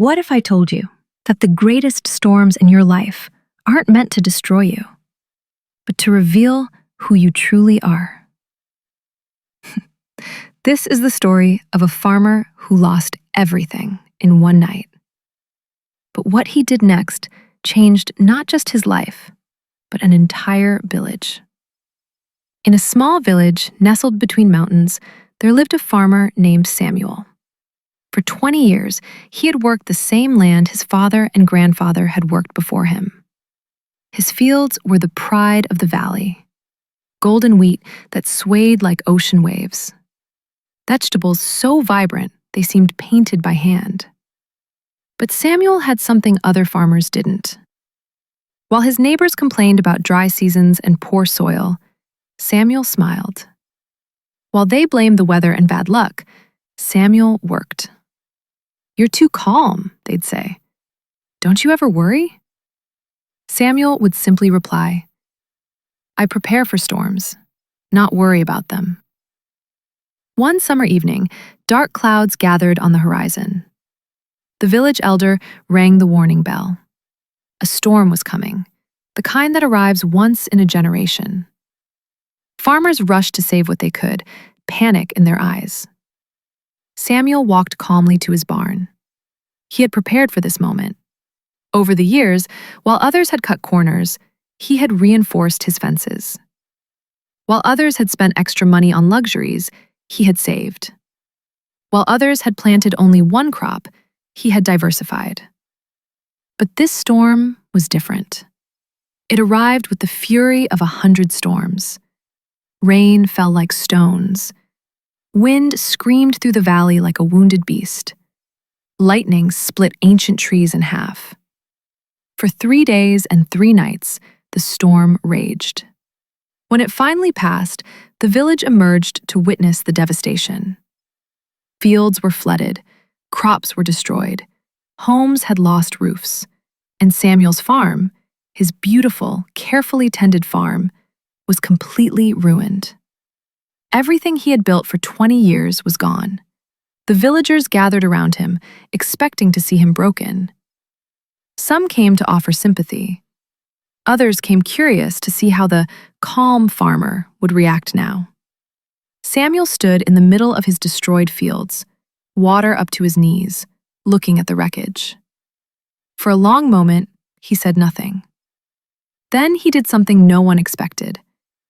What if I told you that the greatest storms in your life aren't meant to destroy you, but to reveal who you truly are? This is the story of a farmer who lost everything in one night. But what he did next changed not just his life, but an entire village. In a small village nestled between mountains, there lived a farmer named Samuel. For 20 years, he had worked the same land his father and grandfather had worked before him. His fields were the pride of the valley, golden wheat that swayed like ocean waves, vegetables so vibrant they seemed painted by hand. But Samuel had something other farmers didn't. While his neighbors complained about dry seasons and poor soil, Samuel smiled. While they blamed the weather and bad luck, Samuel worked. "You're too calm," they'd say. "Don't you ever worry?" Samuel would simply reply, "I prepare for storms, not worry about them." One summer evening, dark clouds gathered on the horizon. The village elder rang the warning bell. A storm was coming, the kind that arrives once in a generation. Farmers rushed to save what they could, panic in their eyes. Samuel walked calmly to his barn. He had prepared for this moment. Over the years, while others had cut corners, he had reinforced his fences. While others had spent extra money on luxuries, he had saved. While others had planted only one crop, he had diversified. But this storm was different. It arrived with the fury of 100 storms. Rain fell like stones. Wind screamed through the valley like a wounded beast. Lightning split ancient trees in half. For 3 days and 3 nights, the storm raged. When it finally passed, the village emerged to witness the devastation. Fields were flooded, crops were destroyed, homes had lost roofs, and Samuel's farm, his beautiful, carefully tended farm, was completely ruined. Everything he had built for 20 years was gone. The villagers gathered around him, expecting to see him broken. Some came to offer sympathy. Others came curious to see how the calm farmer would react now. Samuel stood in the middle of his destroyed fields, water up to his knees, looking at the wreckage. For a long moment, he said nothing. Then he did something no one expected.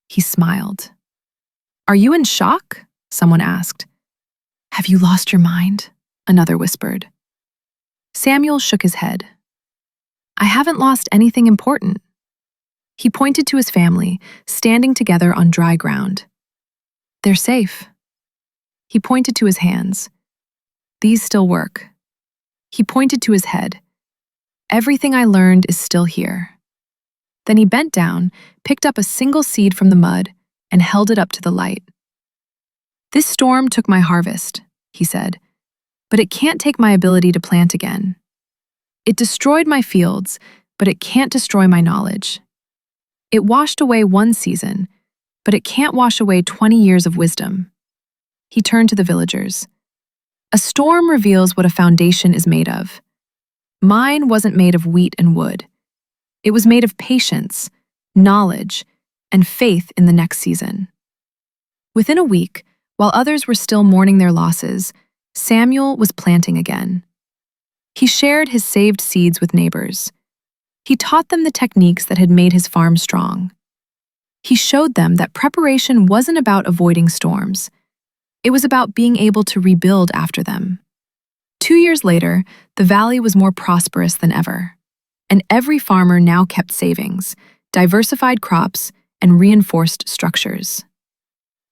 He smiled. "Are you in shock?" someone asked. "Have you lost your mind?" another whispered. Samuel shook his head. "I haven't lost anything important." He pointed to his family, standing together on dry ground. "They're safe." He pointed to his hands. "These still work." He pointed to his head. "Everything I learned is still here." Then he bent down, picked up a single seed from the mud, and held it up to the light. "This storm took my harvest," he said, "but it can't take my ability to plant again. It destroyed my fields, but it can't destroy my knowledge. It washed away one season, but it can't wash away 20 years of wisdom." He turned to the villagers. "A storm reveals what a foundation is made of. Mine wasn't made of wheat and wood. It was made of patience, knowledge, and faith in the next season." Within a week, while others were still mourning their losses, Samuel was planting again. He shared his saved seeds with neighbors. He taught them the techniques that had made his farm strong. He showed them that preparation wasn't about avoiding storms. It was about being able to rebuild after them. 2 years later, the valley was more prosperous than ever, and every farmer now kept savings, diversified crops, and reinforced structures.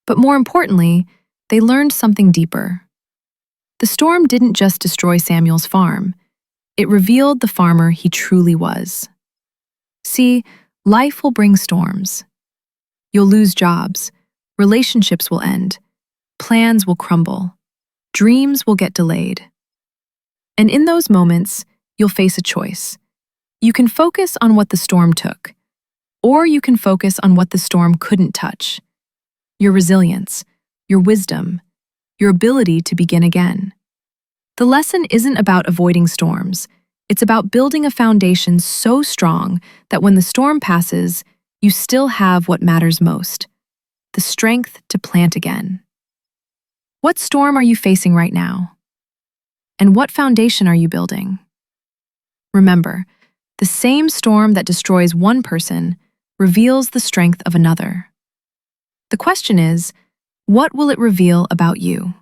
But more importantly, they learned something deeper. The storm didn't just destroy Samuel's farm. It revealed the farmer he truly was. See, life will bring storms. You'll lose jobs, relationships will end, plans will crumble, dreams will get delayed. And in those moments, you'll face a choice. You can focus on what the storm took, or you can focus on what the storm couldn't touch: your resilience, your wisdom, your ability to begin again. The lesson isn't about avoiding storms. It's about building a foundation so strong that when the storm passes, you still have what matters most: the strength to plant again. What storm are you facing right now? And what foundation are you building? Remember, the same storm that destroys one person reveals the strength of another. The question is, what will it reveal about you?